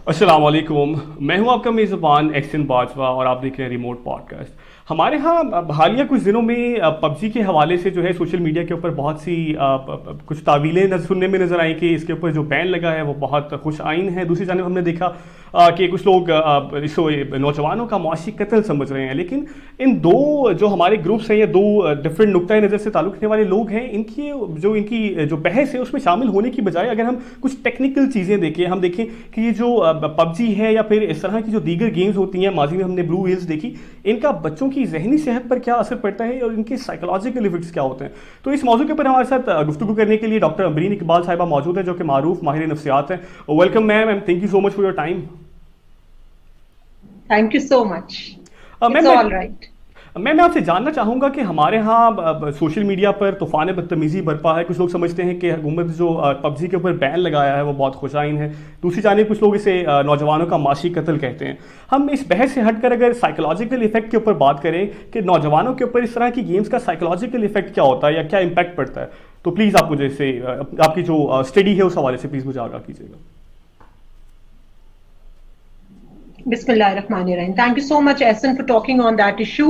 अस्सलाम वालेकुम। मैं हूं आपका मेज़बान एक्सन बाजवा और आप देख रहे हैं रिमोट पॉडकास्ट। हमारे यहाँ हालिया कुछ दिनों में पबजी के हवाले से जो है सोशल मीडिया के ऊपर बहुत सी कुछ तावीलें सुनने में नजर आई कि इसके ऊपर जो बैन लगा है वो बहुत खुश आइन है। दूसरी जानब हमने देखा कि कुछ लोग इसको नौजवानों का मुआशी कत्ल समझ रहे हैं। लेकिन इन दो जो हमारे ग्रुप्स हैं या दो डिफरेंट नुक्ता नज़र से ताल्लुक़ रखने वाले लोग हैं, इनकी जो बहस है उसमें शामिल होने की बजाय अगर हम कुछ टेक्निकल चीज़ें देखें, हम देखें कि ये जो पबजी है या फिर इस तरह की जो दीगर गेम्स होती हैं, माजी में हमने ब्लू व्हेल्स देखी, इनका बच्चों की जहनी सेहत पर क्या असर पड़ता है और इनके साइकोलॉजिकल इफेक्ट्स क्या होते हैं। तो इस मौजू के ऊपर हमारे साथ गुफ्तगू करने के लिए डॉक्टर अमरीन इकबाल साहिबा मौजूद है, जो कि मारूफ माहिर नफ्सियात हैं। Welcome ma'am and thank you so much for your time. Thank you so much. It's ma'am all right. मैं आपसे जानना चाहूँगा कि हमारे यहाँ सोशल मीडिया पर तूफ़ान बदतमीज़ी बरपा है। कुछ लोग समझते हैं कि हुकूमत जो पबजी के ऊपर बैन लगाया है वो बहुत खुशाइन है। दूसरी जानिब कुछ लोग इसे नौजवानों का माशी कत्ल कहते हैं। हम इस बहस से हटकर अगर साइकोलॉजिकल इफेक्ट के ऊपर बात करें कि नौजवानों के ऊपर इस तरह की गेम्स का साइकोलॉजिकल इफेक्ट क्या होता है या क्या इम्पैक्ट पड़ता है, तो प्लीज़ आप मुझे इससे आपकी जो स्टडी है उस हवाले से प्लीज़ मुझे आगाह कीजिएगा। Bismillahirrahmanirrahim. Thank you so much, Ehsan, for talking on that issue.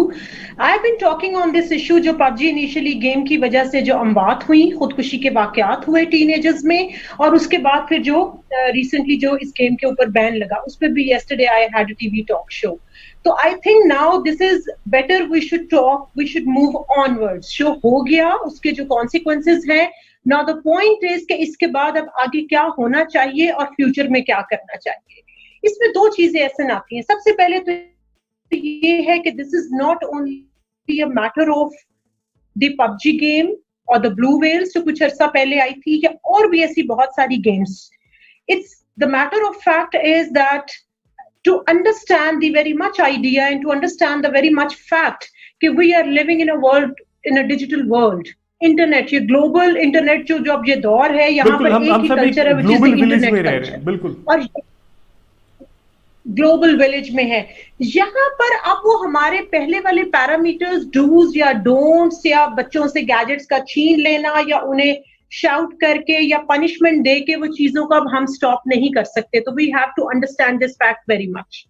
I've been talking on this issue जो PUBG initially गेम की वजह से जो अमवात हुई, खुदकुशी के वाकयात हुए टीनेजर्स में, और उसके बाद फिर जो रिसेंटली जो इस गेम के ऊपर बैन लगा, उस पर भी yesterday I had a TV talk show. तो I think now this is better, we should talk, we should move onwards. Show हो गया, उसके जो consequences हैं, now the point is कि इसके बाद अब आगे क्या होना चाहिए और फ्यूचर में क्या करना चाहिए। इसमें दो चीजें ऐसे आती हैं। सबसे पहले तो ये है कि this is not only a matter of the PUBG game और द ब्लू व्हेल्स जो कुछ अर्सा पहले आई थी, या और भी ऐसी बहुत सारी games. It's the matter of fact is that to understand the very much idea and to understand the very much fact कि we are living in a world, in a digital world. Internet, ये global internet जो अब ये दौर है, यहाँ पर एक ही कल्चर है, which is the internet culture. बिल्कुल। और ग्लोबल विलेज में है। यहाँ पर अब वो हमारे पहले वाले पैरामीटर्स, डूज या डोंट्स, या बच्चों से गैजेट्स का छीन लेना या उन्हें शाउट करके या पनिशमेंट दे के वो चीजों को अब हम स्टॉप नहीं कर सकते। तो we have to understand this fact very much.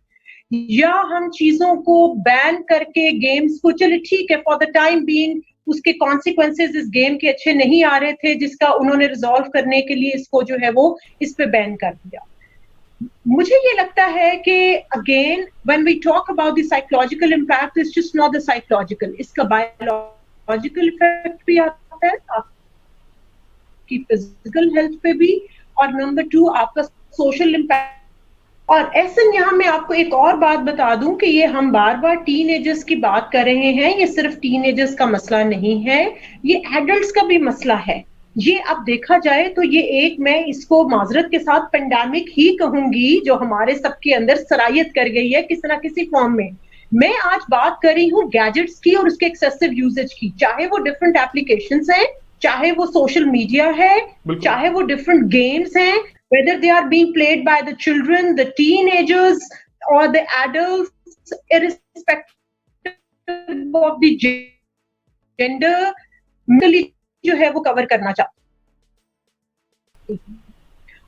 या हम चीजों को बैन करके गेम्स को, चले ठीक है, फॉर द टाइम बीइंग उसके कॉन्सिक्वेंसेज इस गेम के अच्छे नहीं आ रहे थे, जिसका उन्होंने रिजॉल्व करने के लिए इसको जो है वो इस पे बैन कर दिया। मुझे ये लगता है कि again when we talk about the psychological impact, it's just not the psychological, इसका बायोलॉजिकल इफेक्ट भी आता है आपकी फिजिकल हेल्थ पे भी, और नंबर 2 आपका सोशल इम्पैक्ट। और ऐसे यहाँ मैं आपको एक और बात बता दूं कि ये हम बार बार टीनेजर्स की बात कर रहे हैं, ये सिर्फ टीनेजर्स का मसला नहीं है, ये एडल्ट्स का भी मसला है। ये अब देखा जाए तो ये एक, मैं इसको माजरत के साथ पेंडेमिक ही कहूंगी, जो हमारे सबके अंदर सरायत कर गई है किसी ना किसी फॉर्म में। मैं आज बात कर रही हूँ गैजेट्स की और उसके एक्सेसिव यूजेज की, चाहे वो डिफरेंट एप्लीकेशंस हैं, चाहे वो सोशल मीडिया है, चाहे वो डिफरेंट गेम्स हैं, whether they are being played by the children, the teenagers or the adults, irrespective of the gender, mentally जो है वो कवर करना चाहते।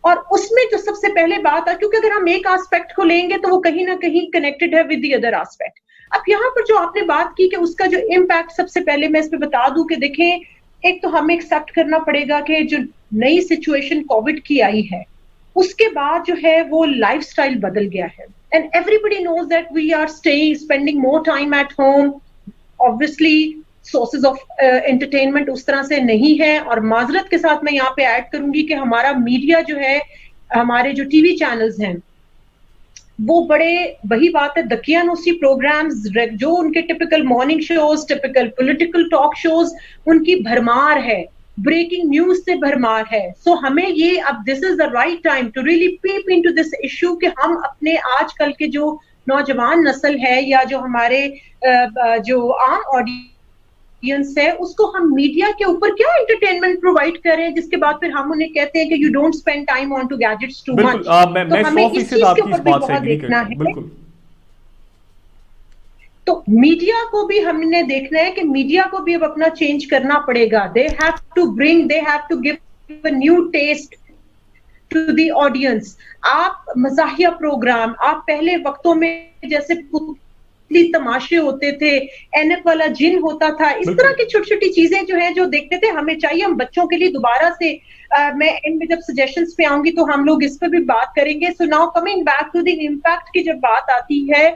और उसमें जो सबसे पहले बात है, क्योंकि अगर हम एक एस्पेक्ट को लेंगे तो वो कहीं ना कहीं कनेक्टेड है विद द अदर एस्पेक्ट। अब यहाँ पर जो आपने बात की कि उसका जो इम्पैक्ट, सबसे पहले मैं इस पे बता दूं कि देखें, एक तो हमें एक्सेप्ट करना पड़ेगा कि जो नई सिचुएशन कोविड की आई है, उसके बाद जो है वो लाइफस्टाइल बदल गया है, and everybody knows that we are spending more time at home. Obviously sources of entertainment उस तरह से नहीं है, और माजरत के साथ मैं यहाँ पे ऐड करूंगी कि हमारा मीडिया जो है, हमारे जो टीवी चैनल्स हैं, वो बड़े, वही बात है, दकियानूसी प्रोग्राम्स, जो उनके typical morning shows, typical political talk shows, उनकी भरमार है, ब्रेकिंग न्यूज से भरमार है। सो हमें ये, अब this is the right time to really peep into this issue कि हम अपने आजकल के जो नौजवान नस्ल है या जो हमारे जो आम ऑडियंस है, उसको हम मीडिया के ऊपर क्या एंटरटेनमेंट प्रोवाइड करें, जिसके बाद फिर हम उन्हें कहते हैं कि you don't spend time on to gadgets too much. तो हमें इस चीज के ऊपर भी बहुत देखना है। तो मीडिया को भी हमने देखना है कि मीडिया को भी अब अपना चेंज करना पड़ेगा। They have to give a new taste to the audience. आप मज़ाहिया प्रोग्राम, आप पहले वक्तों में जैसे पुतली तमाशे होते थे, एनक वाला जिन होता था, इस तरह की छोटी-छोटी चीजें जो है जो देखते थे, हमें चाहिए हम बच्चों के लिए दोबारा से मैं एंड में जब सजेशंस पे आऊंगी तो हम लोग इस पे भी बात करेंगे। So now coming back to the impact की जब बात आती है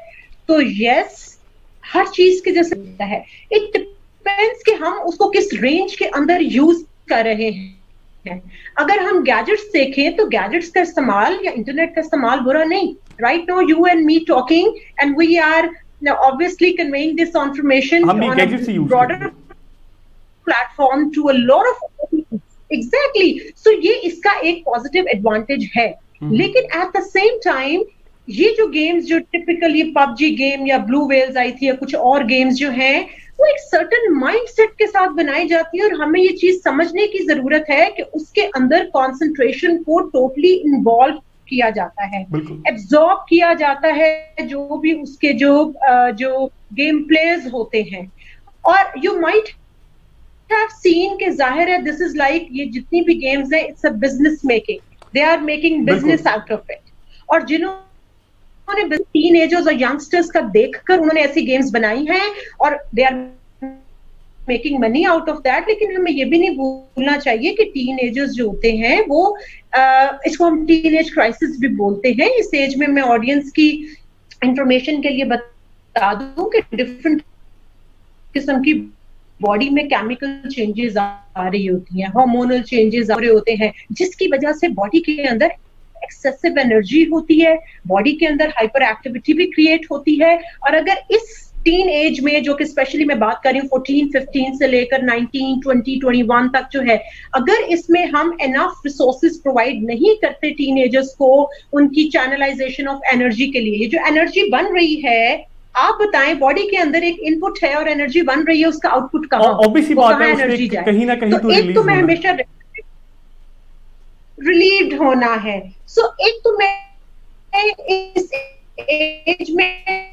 तो यस, हर चीज के जैसे होता है, इट डिपेंड्स कि हम उसको किस रेंज के अंदर यूज कर रहे हैं। अगर हम गैजेट्स देखें तो गैजेट्स का इस्तेमाल या इंटरनेट का इस्तेमाल बुरा नहीं। Right now you and me talking and we are obviously conveying this information on a broader platform to a lot of exactly, so ये इसका एक positive advantage है। लेकिन at the same time ये जो गेम्स जो टिपिकली पबजी गेम या blue whales आई थी या कुछ और गेम्स जो हैं वो एक सर्टन माइंडसेट के साथ बनाई जाती है, और हमें ये चीज समझने की जरूरत है कि उसके अंदर कंसंट्रेशन को टोटली इन्वॉल्व किया जाता है, एब्जॉर्ब किया जाता है जो भी उसके जो गेम प्लेज होते हैं। और यू माइट हैव सीन के जाहिर है दिस इज लाइक ये जितनी भी गेम्स है it's a business making, they are making business out of it. और जिन्होंने टीनेजर्स और यंगस्टर्स का देखकर उन्होंने ऐसी गेम्स बनाई हैं और they are making money out of that. लेकिन हमें ये भी नहीं भूलना चाहिए कि टीनेजर्स जो होते हैं वो इसको हम टीनेज क्राइसिस भी बोलते हैं। इस एज में मैं ऑडियंस की इंफॉर्मेशन के लिए बता दूं कि डिफरेंट किस्म की बॉडी में केमिकल चेंजेस आ रही होती हैं, हार्मोनल चेंजेस आ रहे होते हैं, जिसकी वजह से बॉडी के अंदर एक्सेसिव एनर्जी होती है, बॉडी के अंदर हाइपर एक्टिविटी भी क्रिएट होती है। और अगर इस टीन एज में जो कि स्पेशली मैं बात कर रही हूँ 14-15 से लेकर 19-20-21 तक जो है, अगर इसमें हम एनफ रिसोर्सेज प्रोवाइड नहीं करते टीनेजर्स को उनकी चैनलाइजेशन ऑफ एनर्जी के लिए, जो एनर्जी बन रही है आप बताएं बॉडी के अंदर एक इनपुट है और एनर्जी बन रही है, उसका आउटपुट कहाँ, एनर्जी जाए? कहीं ना कहीं तो एक तो मैं हमेशा रिलीव्ड होना है। सो एक तो मैं इस एज में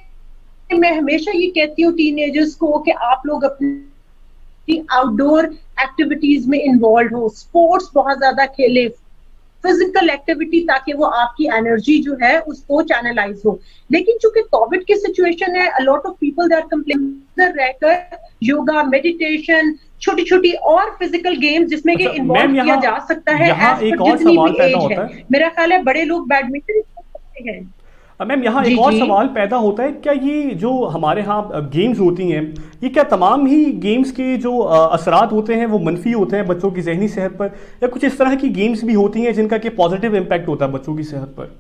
मैं हमेशा ये कहती हूँ टीनेजर्स को कि आप लोग अपनी आउटडोर एक्टिविटीज में इन्वॉल्व हो, स्पोर्ट्स बहुत ज्यादा खेले, फिजिकल एक्टिविटी, ताकि वो आपकी एनर्जी जो है उसको चैनलाइज हो। लेकिन चूंकि कोविड की सिचुएशन है, अ lot of people that complain रहकर योगा, मेडिटेशन, छोटी छोटी और फिजिकल गेम्स जिसमें कि इन्वॉल्व किया जा सकता है एज पर जितनी भी एज है। मेरा ख्याल है बड़े लोग बैडमिंटन खेलते हैं। मैम यहाँ एक और सवाल पैदा होता है, क्या ये जो हमारे यहाँ गेम्स होती हैं ये क्या तमाम ही गेम्स के जो असरात होते हैं वो मनफी होते हैं बच्चों की जहनी सेहत पर, या कुछ इस तरह की गेम्स भी होती हैं जिनका कि पॉजिटिव इम्पैक्ट होता है बच्चों की सेहत पर?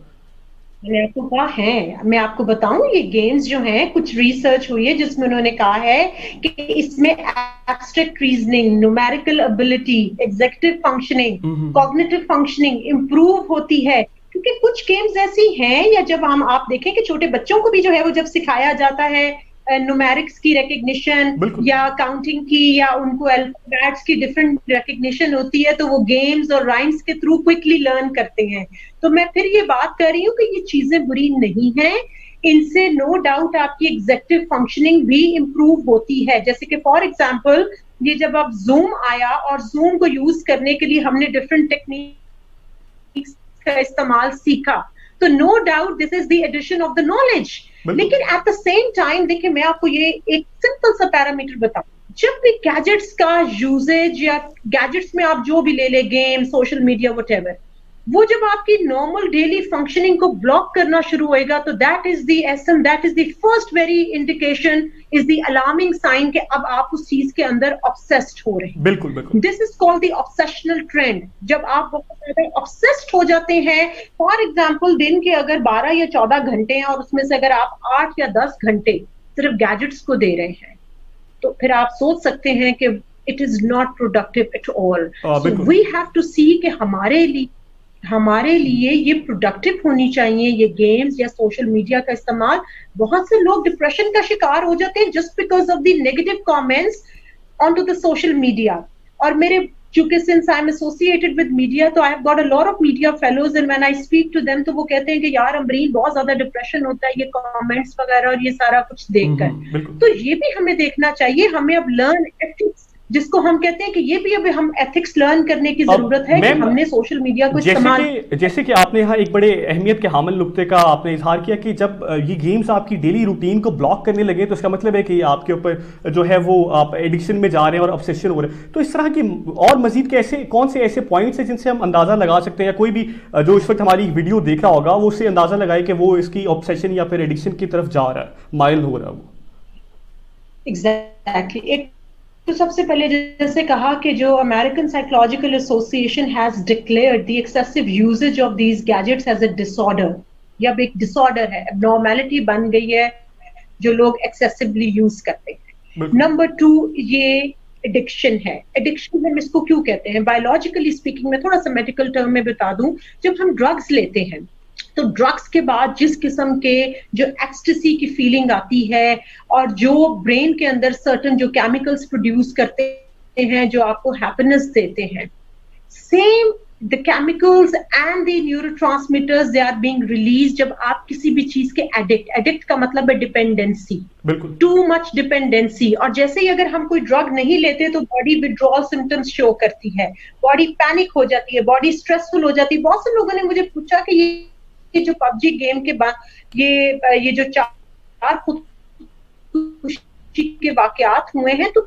मैंने आपको कहा है, मैं आपको बताऊं ये गेम्स जो हैं कुछ रिसर्च हुई है जिसमें उन्होंने कहा है कि इसमें abstract reasoning, numerical ability, executive functioning, cognitive functioning improve होती है। क्योंकि कुछ गेम्स ऐसी हैं, या जब आप देखें कि छोटे बच्चों को भी जो है वो जब सिखाया जाता है न्यूमेरिक्स की रिकग्निशन या काउंटिंग की या उनको अल्फाबेट्स की डिफरेंट रिकग्निशन होती है, तो वो गेम्स और राइम्स के थ्रू क्विकली लर्न करते हैं। तो मैं फिर ये बात कर रही हूँ कि ये चीजें बुरी नहीं हैं, इनसे नो डाउट आपकी एग्जीक्यूटिव फंक्शनिंग भी इम्प्रूव होती है। जैसे कि फॉर एग्जाम्पल ये जब अब जूम आया और जूम को यूज करने के लिए हमने डिफरेंट टेक्निक्स का इस्तेमाल सीखा, तो no doubt this is the addition of the knowledge. लेकिन एट द सेम टाइम देखिए मैं आपको ये एक सिंपल सा पैरामीटर बताऊं, जब भी गैजेट्स का यूजेज या गैजेट्स में आप जो भी ले ले, गेम, सोशल मीडिया, व्हाटएवर, वो जब आपकी नॉर्मल डेली फंक्शनिंग को ब्लॉक करना शुरू होएगा तो that is the essence, that is the first very indication, is the alarming sign कि अब आप उस चीज के अंदर ऑब्सेस्ड हो रहे हैं। बिल्कुल बिल्कुल, this is called the obsessional trend. जब आप बहुत ज्यादा ऑब्सेस्ड हो जाते हैं, फॉर एग्जाम्पल दिन के अगर 12 या 14 घंटे हैं और उसमें से अगर आप 8 या 10 घंटे सिर्फ गैजेट्स को दे रहे हैं, तो फिर आप सोच सकते हैं कि it is not productive at all. We have to see कि हमारे लिए ये प्रोडक्टिव होनी चाहिए ये गेम्स या सोशल मीडिया का इस्तेमाल। बहुत से लोग डिप्रेशन का शिकार हो जाते हैं just because of the negative comments on to the social media. और मेरे चूंकि since I am associated with media, तो I have got a lot of media fellows and when I speak to them, तो वो कहते हैं कि यार अमरीन बहुत ज्यादा डिप्रेशन होता है ये कमेंट्स वगैरह और ये सारा कुछ देखकर। तो ये भी हमें देखना चाहिए, हमें अब लर्न एथिक्स जिसको हम कहते हैं कि ये भी अभी हम एथिक्स लर्न करने की जरूरत है कि हमने सोशल मीडिया को इस्तेमाल। जैसे कि आपने यहाँ एक बड़े अहमियत के हामिल नुक्ते का आपने इजहार किया कि जब ये गेम्स आपकी डेली रूटीन को ब्लॉक करने लगे तो इसका मतलब है कि आपके ऊपर जो है वो आप एडिक्शन में जा रहे हैं और ऑब्सेशन हो रहे हैं। तो इस तरह की और मजीद कैसे कौन से ऐसे पॉइंट्स हैं जिनसे हम अंदाजा लगा सकते हैं, या कोई भी जो इस वक्त हमारी वीडियो देख रहा होगा वो उससे अंदाजा लगाए कि वो इसकी ऑब्सेशन या फिर एडिक्शन की तरफ जा रहा है, माइल हो रहा है वो? एग्जैक्टली एक तो सबसे पहले जैसे कहा कि जो American Psychological Association has declared the excessive usages of these gadgets as a disorder, या एक डिसऑर्डर है, एबनॉर्मैलिटी बन गई है जो लोग एक्सेसिवली यूज करते हैं। नंबर 2 ये एडिक्शन है। एडिक्शन हम इसको क्यों कहते हैं? बायोलॉजिकली स्पीकिंग में थोड़ा सा मेडिकल टर्म में बता दूं, जब हम ड्रग्स लेते हैं तो ड्रग्स के बाद जिस किस्म के जो एक्सटेसी की फीलिंग आती है और जो ब्रेन के अंदर सर्टेन जो केमिकल्स प्रोड्यूस करते हैं जो आपको हैप्पीनेस देते हैं, same the chemicals and the neurotransmitters they are being release जब आप किसी भी चीज के एडिक्ट का मतलब है डिपेंडेंसी, टू मच डिपेंडेंसी। और जैसे ही अगर हम कोई ड्रग नहीं लेते तो बॉडी विड्रॉल सिम्टम्स शो करती है, बॉडी पैनिक हो जाती है, बॉडी स्ट्रेसफुल हो जाती है। बहुत से लोगों ने मुझे पूछा कि ये जो पबजी गेम के बाद ये जो 4 खुदकुशी के वाकयात हुए हैं तो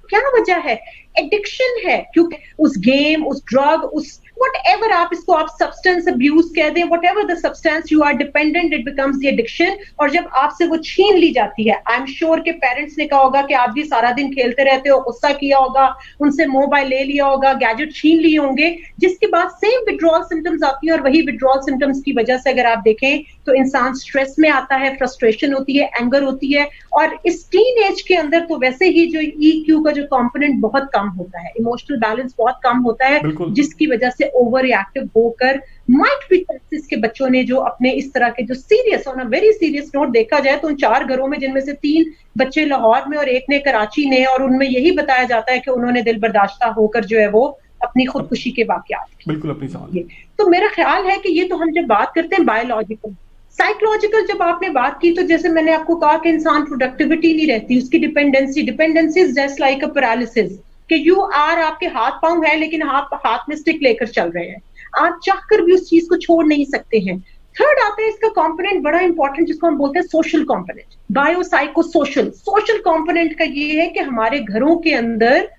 क्या वजह है? एडिक्शन है, क्योंकि उस गेम, उस ड्रग, उस whatever आप इसको आप सब्सटेंस अब्यूज कह दें, whatever the substance you are dependent, it becomes the addiction। और जब आपसे वो छीन ली जाती है, आई एम श्योर के पेरेंट्स ने कहा होगा कि आप भी सारा दिन खेलते रहते हो, गुस्सा किया होगा, उनसे मोबाइल ले लिया होगा, गैजेट छीन लिए होंगे, जिसके बाद सेम विड्रॉल सिम्टम्स आती है। और वही विड्रॉल सिम्टम्स की वजह से अगर आप देखें तो इंसान स्ट्रेस में आता है, फ्रस्ट्रेशन होती है, एंगर होती है। और इस टीन एज के अंदर तो वैसे ही जो EQ का जो कंपोनेंट बहुत कम होता है, इमोशनल बैलेंस बहुत कम होता है, जिसकी वजह से ओवर रिएक्टिव होकर माइट बी चांसेस के बच्चों ने जो अपने इस तरह के जो serious, on a very serious note देखा जाए तो उन 4 घरों में जिनमें से 3 बच्चे लाहौर में और 1 ने कराची ने, और उनमें यही बताया जाता है कि उन्होंने दिल बर्दाश्ता होकर जो है वो अपनी खुदकुशी के वाकयात बिल्कुल अपनी जान। तो मेरा ख्याल है कि ये तो हम जब बात करते हैं बायोलॉजिकल। साइकोलॉजिकल जब आपने बात की तो जैसे मैंने आपको कहा कि इंसान प्रोडक्टिविटी नहीं रहती, उसकी dependency is just like a paralysis, कि यू आर, आपके हाथ पांव है लेकिन आप हाथ में स्टिक लेकर चल रहे हैं, आप चाहकर भी उस चीज को छोड़ नहीं सकते हैं। थर्ड आता है इसका कंपोनेंट बड़ा इंपॉर्टेंट, जिसको हम बोलते हैं social component, biopsycho social component का ये है कि हमारे घरों के अंदर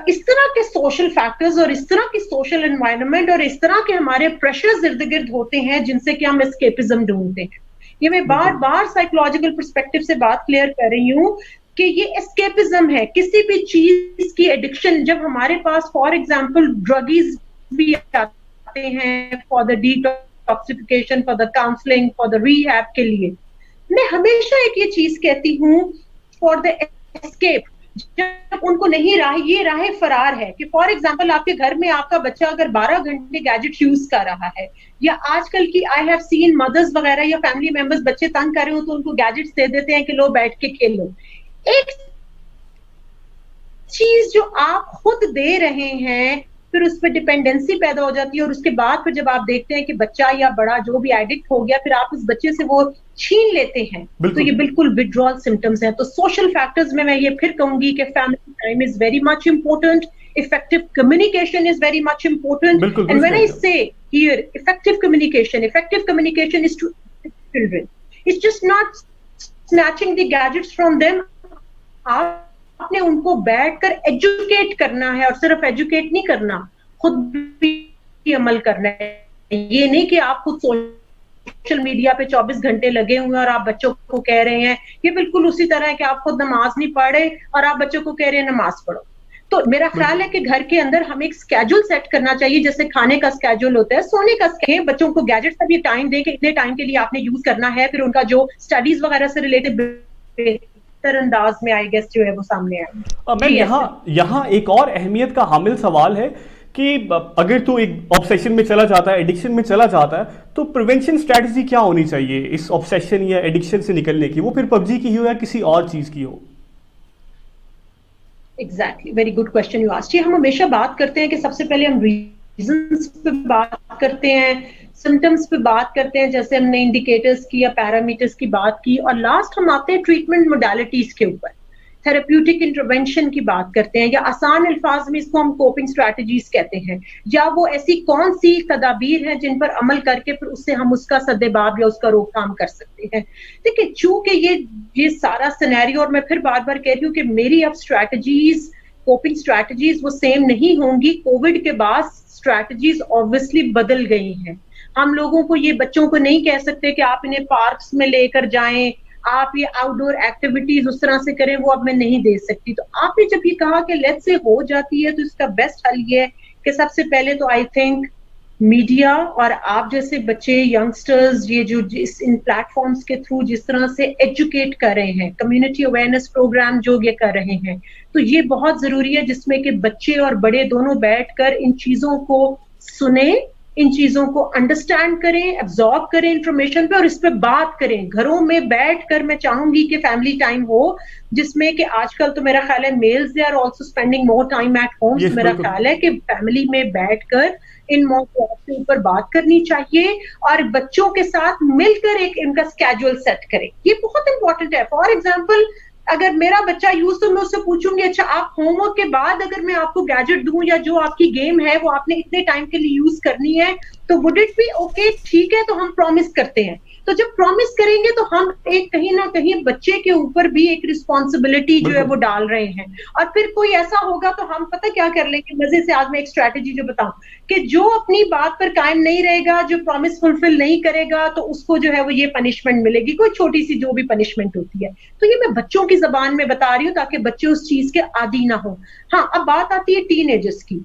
इस तरह के सोशल फैक्टर्स और इस तरह की सोशल एनवायरनमेंट और इस तरह के हमारे प्रेशर्स इर्द गिर्द होते हैं जिनसे कि हम एस्केपिज्म ढूंढते हैं। ये मैं बार बार साइकोलॉजिकल पर्सपेक्टिव से बात क्लियर कर रही हूँ कि ये एस्केपिज्म है, किसी भी चीज की एडिक्शन। जब हमारे पास फॉर एग्जांपल ड्रगीज भी आते हैं for the detoxification, for the counselling, for the rehab के लिए, मैं हमेशा एक ये चीज कहती हूँ फॉर द एस्केप, जब उनको नहीं ये राह फरार है कि फॉर एग्जांपल आपके घर में आपका बच्चा अगर 12 घंटे गैजेट यूज कर रहा है, या आजकल की आई हैव सीन मदर्स वगैरह या फैमिली मेंबर्स बच्चे तंग कर रहे हो तो उनको गैजेट्स दे देते हैं कि लो बैठ के खेलो। एक चीज जो आप खुद दे रहे हैं फिर उस पर डिपेंडेंसी पैदा हो जाती है, और उसके बाद फिर जब आप देखते हैं कि बच्चा या बड़ा जो भी एडिक्ट हो गया, फिर आप उस बच्चे से वो छीन लेते हैं, तो ये बिल्कुल विड्रॉल सिम्टम्स हैं। तो सोशल फैक्टर्स में मैं ये फिर कहूंगी कि family time is very much important, effective communication is very much important, and when I say here effective communication is to children, it's just not snatching the gadgets from them। आपने उनको बैठकर educate करना है, और सिर्फ educate नहीं करना, खुद भी अमल करना है। ये नहीं कि आप खुद सोशल मीडिया पे 24 घंटे लगे हुए हैं और आप बच्चों को कह रहे हैं, ये बिल्कुल उसी तरह है कि आप खुद नमाज नहीं पढ़े और आप बच्चों को कह रहे हैं नमाज पढ़ो। तो मेरा ख्याल है कि घर के अंदर हमें एक स्केड्यूल सेट करना चाहिए, जैसे खाने का स्केड्यूल होता है, सोने का स्केड्यूल, बच्चों को गैजेट्स का भी टाइम दें कि इतने टाइम के लिए आपने यूज करना है, फिर उनका जो स्टडीज वगैरह से रिलेटेड अंदाज में आई गेस जो है वो सामने आए। मैम यहाँ एक और अहमियत का हामिल सवाल है कि अगर तो एक ऑब्सेशन में चला जाता है, एडिक्शन में चला जाता है, तो प्रिवेंशन स्ट्रेटजी क्या होनी चाहिए इस ऑब्सेशन या एडिक्शन से निकलने की, वो फिर पबजी की हो या किसी और चीज की हो? Exactly, very good question you asked. हम हमेशा बात करते हैं कि सबसे पहले हम रीजंस पे बात करते हैं, सिम्टम्स पे बात करते हैं, जैसे हमने इंडिकेटर्स की या पैरामीटर्स की बात की, और लास्ट हम आते हैं ट्रीटमेंट मोडालिटीज के ऊपर। थेरेप्यूटिक इंटरवेंशन की बात करते हैं, या आसान अल्फाज में इसको हम कोपिंग स्ट्रैटेजीज कहते हैं, या वो ऐसी कौन सी तदाबीर हैं जिन पर अमल करके फिर उससे हम उसका सद्देबाब या उसका रोकथाम कर सकते हैं। देखिए, चूंकि ये सारा सिनेरियो, और मैं फिर बार बार कह रही हूँ कि मेरी अब स्ट्रैटेजीज, कोपिंग स्ट्रैटेजीज वो सेम नहीं होंगी। कोविड के बाद स्ट्रैटेजीज ऑब्वियसली बदल गई हैं। हम लोगों को, ये बच्चों को नहीं कह सकते कि आप इन्हें पार्क्स में लेकर जाएं, आप ये आउटडोर एक्टिविटीज उस तरह से करें, वो अब मैं नहीं दे सकती। तो आपने जब ये कहा कि लेट्स से हो जाती है, तो इसका बेस्ट हल ये है कि सबसे पहले तो आई थिंक मीडिया और आप जैसे बच्चे, यंगस्टर्स, ये जो इन प्लेटफॉर्म्स के थ्रू जिस तरह से एजुकेट कर रहे हैं, कम्युनिटी अवेयरनेस प्रोग्राम जो ये कर रहे हैं, तो ये बहुत जरूरी है जिसमें कि बच्चे और बड़े दोनों बैठकर इन चीजों को सुने, इन चीजों को अंडरस्टैंड करें, एब्जॉर्ब करें इंफॉर्मेशन पे, और इस पे बात करें घरों में बैठकर। मैं चाहूंगी कि फैमिली टाइम हो जिसमें कि आजकल तो मेरा ख्याल है males they are also spending more time at home. मेरा ख्याल है कि फैमिली में बैठकर इन मौजूद के ऊपर बात करनी चाहिए और बच्चों के साथ मिलकर एक इनका स्केड्यूल सेट करें। ये बहुत इंपॉर्टेंट है। फॉर एग्जाम्पल, अगर मेरा बच्चा यूज, तो मैं उससे पूछूंगी, अच्छा आप होमवर्क के बाद अगर मैं आपको गैजेट दूं या जो आपकी गेम है वो आपने इतने टाइम के लिए यूज करनी है, तो वुड इट बी ओके? ठीक है, तो हम प्रॉमिस करते हैं। तो जब प्रॉमिस करेंगे तो हम एक कहीं ना कहीं बच्चे के ऊपर भी एक रिस्पॉन्सिबिलिटी जो है वो डाल रहे हैं। और फिर कोई ऐसा होगा तो हम पता क्या कर लेंगे मजे से। आज मैं एक स्ट्रैटेजी जो बताऊं कि जो अपनी बात पर कायम नहीं रहेगा, जो प्रॉमिस फुलफिल नहीं करेगा, तो उसको जो है वो ये पनिशमेंट मिलेगी, कोई छोटी सी जो भी पनिशमेंट होती है। तो ये मैं बच्चों की जबान में बता रही हूँ ताकि बच्चे उस चीज के आदी ना हो। हाँ, अब बात आती है टीनेजर्स की।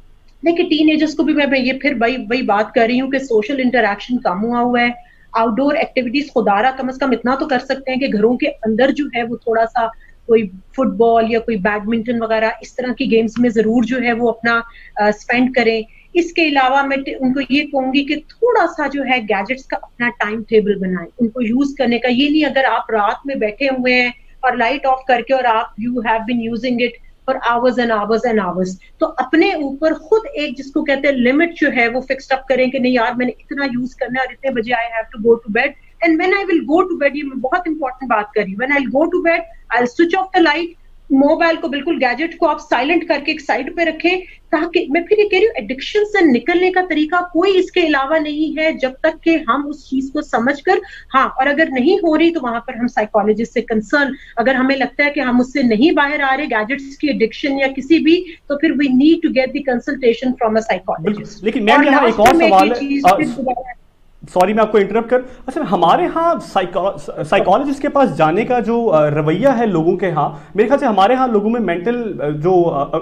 देखिए, टीनेजर्स को भी मैं ये फिर वही बात कर रही हूँ कि सोशल इंटरेक्शन कम हुआ है। आउटडोर एक्टिविटीज खुदारा कम से कम इतना तो कर सकते हैं कि घरों के अंदर जो है वो थोड़ा सा कोई फुटबॉल या कोई बैडमिंटन वगैरह इस तरह की गेम्स में जरूर जो है वो अपना स्पेंड करें। इसके अलावा मैं उनको ये कहूंगी कि थोड़ा सा जो है गैजेट्स का अपना टाइम टेबल बनाएं, उनको यूज करने का। ये नहीं अगर आप रात में बैठे हुए हैं और लाइट ऑफ करके और आप you have been using it for hours and hours and hours, तो अपने ऊपर खुद एक जिसको कहते हैं लिमिट जो है वो फिक्स्ड अप करें कि नहीं यार, मैंने इतना यूज करना है और इतने बजे I have to go to bed. And when I will go to bed, ये मैं बहुत इंपॉर्टेंट बात कर रही हूँ, when I will go to bed I will switch off the light, mobile को बिल्कुल, गैजेट को आप साइलेंट करके एक साइड पे रखें, ताकि मैं फिर ये कह रही हूँ एडिक्शन से निकलने का तरीका कोई इसके अलावा नहीं है जब तक कि हम उस चीज को समझकर, हाँ, और अगर नहीं हो रही तो वहां पर हम साइकोलॉजिस्ट से कंसर्न, अगर हमें लगता है कि हम उससे नहीं बाहर आ रहे गैजेट्स की एडिक्शन या किसी भी, तो फिर we need to get the consultation from a psychologist. लेकिन मैम यहाँ एक और सवाल है, सॉरी मैं आपको इंटरप्ट कर, अच्छा हमारे यहाँ साइकोलॉजिस्ट के पास जाने का जो रवैया है लोगों के यहाँ, मेरे ख्याल से हमारे यहाँ लोगों में मेंटल जो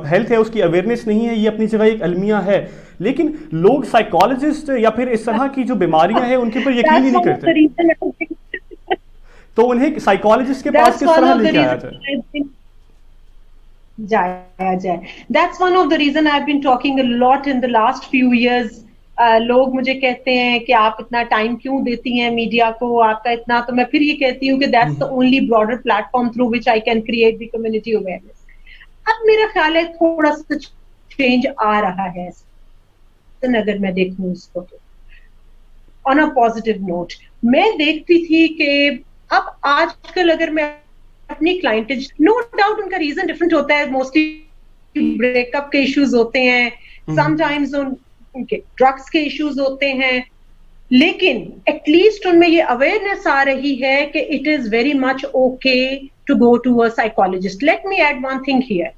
हेल्थ है उसकी अवेयरनेस नहीं है। ये अपनी जगह एक अलमिया है, लेकिन लोग साइकोलॉजिस्ट या फिर इस तरह की जो बीमारियां हैं उनके ऊपर यकीन ही नहीं करते, तो उन्हें साइकोलॉजिस्ट के पास किस तरह लेके आया जाए? That's one of the reason I've been talking a lot in the last few years. लोग मुझे कहते हैं कि आप इतना टाइम क्यों देती हैं मीडिया को, आपका इतना, तो मैं फिर ये कहती हूँ कि that's the only broader platform through which I can create the community awareness. अब मेरा ख्याल है थोड़ा सा चेंज आ रहा है, अगर मैं देखूं इसको तो ऑन अ पॉजिटिव नोट। मैं देखती थी कि अब आजकल अगर मैं अपनी क्लाइंटेज, नो डाउट उनका रीजन डिफरेंट होता है, मोस्टली ब्रेकअप के इश्यूज होते हैं, समटाइम्स उनके ड्रग्स के इश्यूज होते हैं, लेकिन एटलीस्ट उनमें ये अवेयरनेस आ रही है कि it is very much okay to go to a psychologist. Let me add one thing here,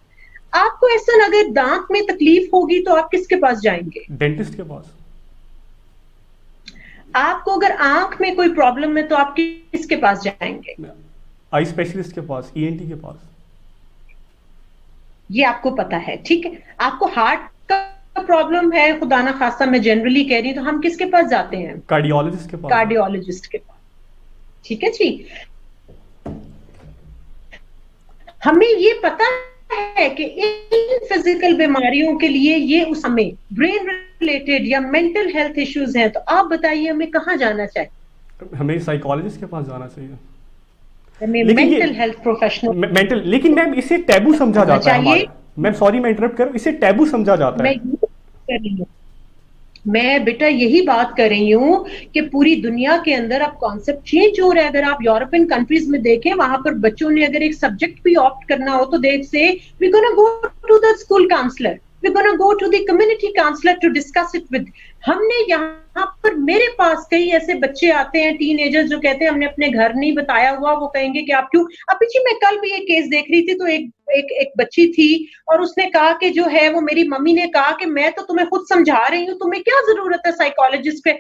आपको ऐसा अगर दांत में तकलीफ होगी तो आप किसके पास जाएंगे? डेंटिस्ट के पास। आपको अगर आंख में कोई प्रॉब्लम है तो आप किसके पास जाएंगे? आई स्पेशलिस्ट के पास, ईएनटी के पास। ये आपको पता है, ठीक है। आपको हार्ट का प्रॉब्लम है, खुदा ना खास्ता मैं जनरली कह रही हूं, तो हम किसके पास जाते हैं? कार्डियोलॉजिस्ट के पास। कार्डियोलॉजिस्ट के पास, ठीक है जी। हमें ये पता है कि इन फिजिकल बीमारियों के लिए ये उस हमें ब्रेन रिलेटेड या मेंटल हेल्थ इश्यूज हैं, तो आप बताइए हमें कहाँ जाना चाहिए? हमें साइकोलॉजिस्ट के पास जाना चाहिए, मेंटल हेल्थ प्रोफेशनल मेंटल। लेकिन मैम इसे टैबू समझा जाता है हमारे, मैम सॉरी मैं इंटरप्ट करूं, इसे टैबू समझा जाता है। मैं बेटा यही बात कर रही हूँ कि पूरी दुनिया के अंदर अब कॉन्सेप्ट चेंज हो रहा है। अगर आप यूरोपियन कंट्रीज में देखें, वहां पर बच्चों ने अगर एक सब्जेक्ट भी ऑप्ट करना हो तो they say we gonna go to the school counsellor, we gonna go to the community counsellor to discuss it with. हमने यहाँ पर, मेरे पास कई ऐसे बच्चे आते हैं टीनेजर्स जो कहते हैं हमने अपने घर नहीं बताया हुआ, वो कहेंगे कि आप क्यों। अभी जी मैं कल भी एक केस देख रही थी, तो एक बच्ची थी और उसने कहा कि जो है वो मेरी मम्मी ने कहा कि मैं तो तुम्हें खुद समझा रही हूँ, तुम्हें क्या जरूरत है साइकोलॉजिस्ट के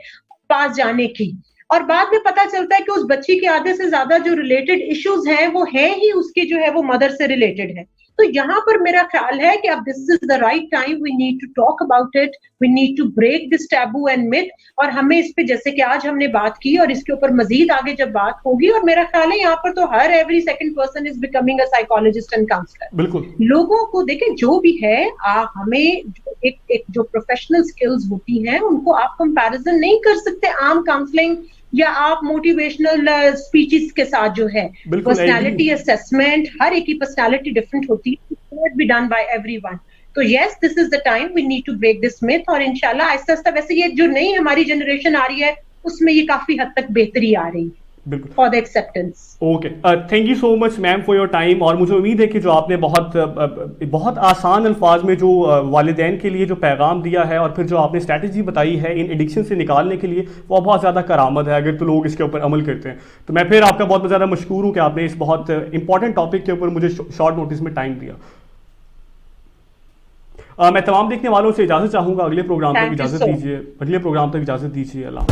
पास जाने की। और बाद में पता चलता है कि उस बच्ची के आधे से ज्यादा जो रिलेटेड इश्यूज हैं वो है ही उसके जो है वो मदर से रिलेटेड है। तो यहाँ पर मेरा ख्याल है कि अब this is the right time, we need to talk about it, we need to break this taboo and myth. और हमें इस पे, जैसे कि आज हमने बात की और इसके ऊपर मजीद आगे जब बात होगी, और मेरा ख्याल है यहाँ पर तो हर every second person is becoming a psychologist and counsellor. बिल्कुल। लोगों को देखें जो भी है, हमें एक जो प्रोफेशनल स्किल्स होती हैं उनको आप कंपैरिजन नहीं कर सकते आम काउंसलिंग या आप मोटिवेशनल स्पीचेस के साथ जो है। पर्सनालिटी असेसमेंट, हर एक की पर्सनालिटी डिफरेंट होती है, not be done by everyone. तो yes, this is the time, we need to break this myth. और इंशाल्लाह आहिस्ता आहिस्ता, वैसे ये जो नई हमारी जनरेशन आ रही है उसमें ये काफी हद तक बेहतरी आ रही है for the acceptance. Okay, thank you so much ma'am for your time. और मुझे उम्मीद है कि जो आपने बहुत आसान अल्फाज में जो वालिदैन के लिए जो पैगाम दिया है और फिर जो आपने स्ट्रैटेजी बताई है इन एडिक्शन से निकालने के लिए, वो बहुत ज़्यादा करामत है अगर तो लोग इसके ऊपर अमल करते हैं। तो मैं फिर आपका बहुत ज़्यादा मशकूर हूँ कि आपने इस बहुत इंपॉर्टेंट टॉपिक के ऊपर मुझे शॉर्ट नोटिस में टाइम दिया। मैं तमाम देखने वालों से इजाज़त चाहूँगा, अगले प्रोग्राम तक इजाज़त दीजिए। अल्लाह।